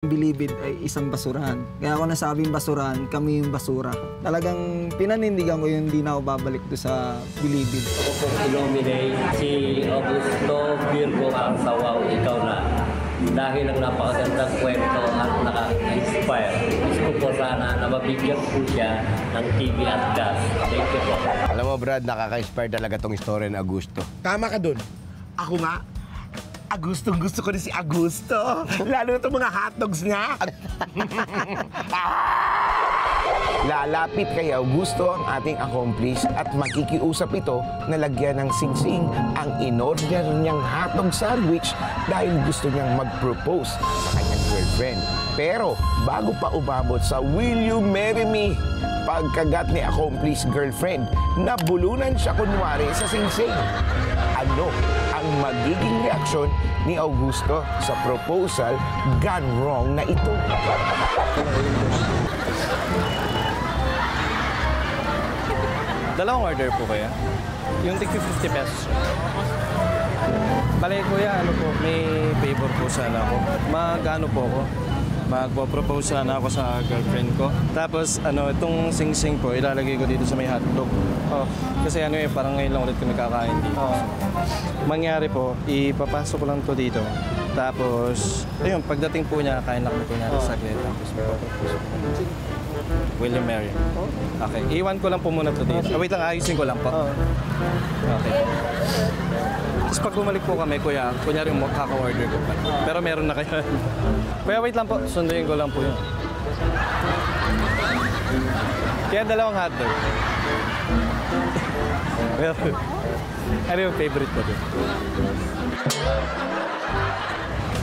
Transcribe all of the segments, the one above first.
Bilibid ay isang basurahan. Kaya ako nasabing basurahan, kami yung basura. Talagang pinanindigan ko yung hindi na ako babalik doon sa Bilibid. Ako pong i-nominate si Augusto Virgo Arsawaw, ikaw na. Dahil ang napakagandang kwento at naka-inspire. Gusto ko po sana na mabigyan po siya ng TV at gas. Thank you po. Alam mo Brad, nakaka-inspire talaga tong story ni Augusto. Tama ka dun. Ako nga, gusto ko rin si Augusto. Lalo na itong mga hotdogs niya. Lalapit kay Augusto ang ating accomplice at makikiusap ito na lagyan ng singsing ang in-order niyang hotdog sandwich dahil gusto niyang mag-propose sa kanyang girlfriend. Pero bago pa umabot sa Will You Marry Me, pagkagat ni accomplice girlfriend, nabulunan siya kunwari sa singsing. Ano ang magiging reaksyon ni Augusto sa proposal gone wrong na ito? Dalawang order po kaya? Yung tig 50 pesos. Bale kuya, ano po, may favor po sana ako. Mag-ano po ako? Magpo-propose sana ako sa girlfriend ko. Tapos ano, itong sing-sing po, ilalagay ko dito sa may hotdog. Oh, kasi ano parang ngayon lang ulit kami kakain dito. Mangyari po, ipapasok ko lang to dito. Tapos, ayun, pagdating po niya, kain na kami po niya sa saglit. Tapos, will you marry? Okay, iwan ko lang po muna to dito. Wait lang, ayusin ko lang po. Okay. Tapos pag bumalik po kami, kuya, kunyari kaka-order ko pa. Pero meron na kayo. Kuya, wait lang po. Sunduin ko lang po yun. Kaya dalawang hotdog. Ano yung favorite ko doon?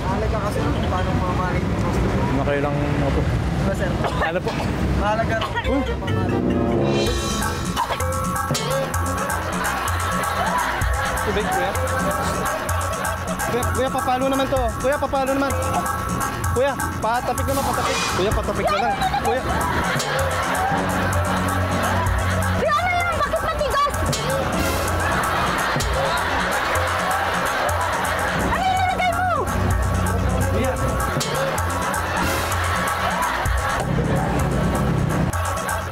Mahalaga kasi kung paano mamahalin mo. Makayo lang mo po. Diba, sir? Ano po? Mahalaga kung mamahalin mo. Tubig, kuya? Kuya, papalo naman to. Kuya, papalo naman. Kuya, patapik naman, patapik. Kuya, patapik na lang. Kuya. Kuya, ano yan? Bakit matigas? Ano yung nilagay mo? Kuya.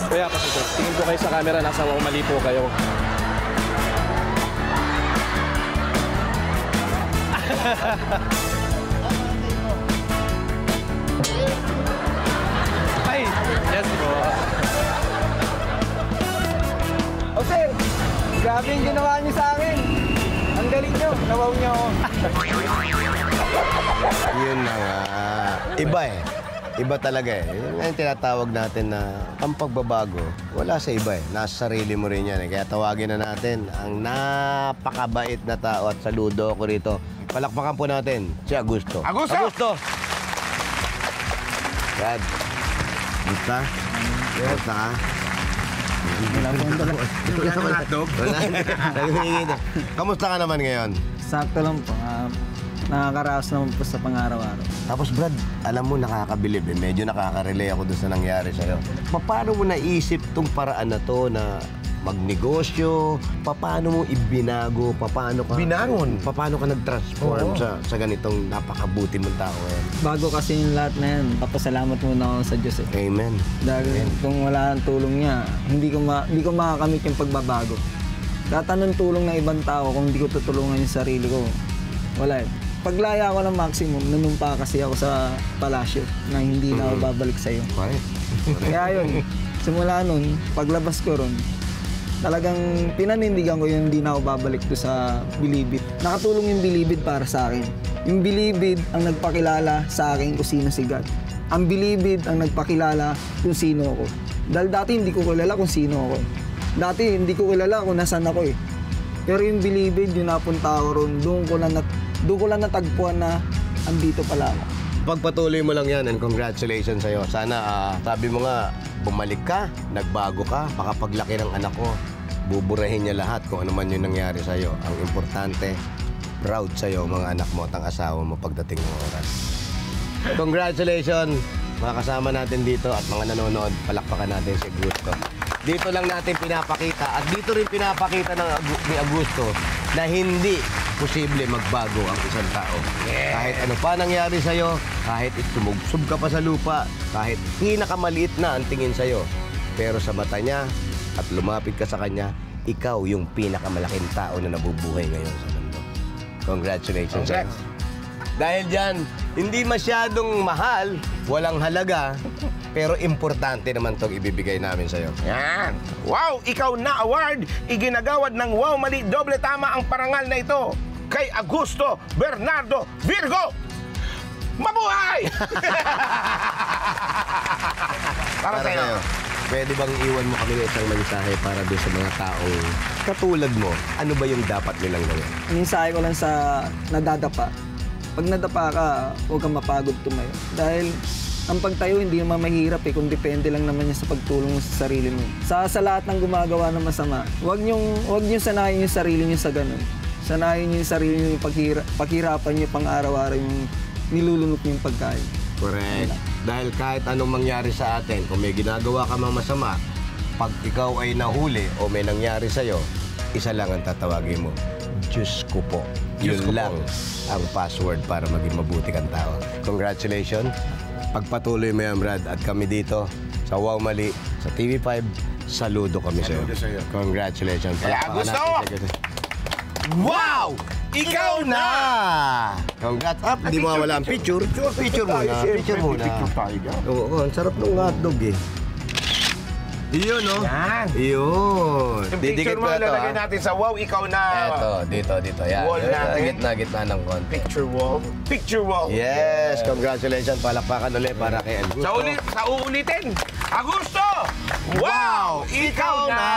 Kuya, pasito. Tingin po kayo sa camera, nasa mali po kayo. Ay, yes po. O sir, grabe yung ginawa niyo sa akin. Ang galing niyo, nawaw niyo ako. Yun na nga. Iba eh. Iba talaga eh. Yun nga yung tinatawag natin na ang pagbabago, wala sa iba eh. Nasa sarili mo rin yan eh. Kaya tawagin na natin ang napakabait na tao at saludo ako rito. Palakpakan po natin si Augusto. Augusto! Augusto! Brad. Gusta? Gusta ka? Wala po yung dala. Wala ng hotdog? Wala. Kamusta ka naman ngayon? Sakto lang po. Nakakaraos naman po sa pang-araw-araw. Tapos Brad, alam mo nakakabilib eh. Medyo nakaka-relay ako doon sa nangyari sa'yo. Paano mo naisip tong paraan na to na magnegosyo? Paano mo ibinago? Paano ka... Binangon? Paano ka nag-transform sa ganitong napakabuti mong tao ngayon? Bago kasi yung lahat na yan, papasalamat muna ako sa Diyos eh. Amen. Dahil kung wala ang tulong niya, hindi ko makakamit yung pagbabago. Kahit anong tulong ng ibang tao, kung hindi ko tutulungan yung sarili ko, wala eh. Paglaya ako ng maximum, nanumpa kasi ako sa palasyo na hindi na ako babalik sa'yo. Correct. Kaya yun, simula nun, paglabas ko ron, talagang pinanindigan ko yung hindi na ako babalik to sa Bilibid. Nakatulong yung Bilibid para sa akin. Yung Bilibid ang nagpakilala sa akin kung sino si God. Ang Bilibid ang nagpakilala kung sino ako. Dahil dati hindi ko kilala kung sino ako. Dati hindi ko kilala kung nasan ako eh. Pero yung Bilibid, yung napunta ako ron, doon ko lang natagpuan na andito pala ako. Pagpatuloy mo lang yan and congratulations sa'yo. Sana, sabi mo nga, bumalik ka, nagbago ka, baka paglaki ng anak ko, buburahin niya lahat kung ano man yung nangyari sa'yo. Ang importante, proud sa'yo mga anak mo at ang asawa mo pagdating ng oras. Congratulations, mga kasama natin dito at mga nanonood, palakpakan natin si Augusto. Dito lang natin pinapakita at dito rin pinapakita ni Augusto na hindi posible magbago ang isang tao. Kahit ano pa nangyari sa'yo, kahit tumugsob ka pa sa lupa, kahit pinakamaliit na ang tingin sa'yo, pero sa mata niya at lumapit ka sa kanya, ikaw yung pinakamalaking tao na nabubuhay ngayon sa mundo. Congratulations. Congrats. Dahil dyan, hindi masyadong mahal, walang halaga, pero importante naman itong ibibigay namin sa'yo. Yan. Wow, ikaw na award. Iginagawad ng Wow Mali Doble Tama ang parangal na ito kay Augusto Bernardo Virgo. Mabuhay! Para sa'yo. Pwede bang iwan mo kami ng isang mensahe para doon sa mga taong katulad mo? Ano ba yung dapat nilang gawin? Minsahe ko lang sa nadadapa. Pag nadapa ka, huwag kang mapagod tumayo. Dahil ang pagtayo hindi naman mahirap kung depende lang naman niya sa pagtulong mo sa sarili mo. Sa lahat ng gumagawa ng masama, huwag niyong sanayin yung sarili niyo sa ganun. Sanayin niyo yung sarili niyo, paghirapan niyo pang araw-araw yung nilulunok niyo yung pagkain. Correct. Dahil kahit anong mangyari sa atin, kung may ginagawa ka mang masama, pag ikaw ay nahuli o may nangyari sa'yo, isa lang ang tatawagin mo. Diyos ko po. Yun lang ang password para maging mabuti kang tao. Congratulations. Pagpatuloy mo yan, Brad. At kami dito sa Wow Mali, sa TV5, saludo kami sa'yo. Saludo sa'yo. Congratulations. Kaya, Palakpakan Augusto! natin. Wow! Ikaw na! Congrats. Hindi mo wala ang picture. Picture muna. Picture muna. Picture tayo. Oo, ang sarap ng hotdog eh. Iyon, no? Yan. Iyon. Yung picture mo, lalagay natin sa Wow, ikaw na. Eto, dito. Yan. Wall natin. Gitna ng konti. Picture wall. Picture wall. Yes, congratulations. Palakpakan ulit para kay Augusto. Sa uulitin, Augusto! Wow! Ikaw na!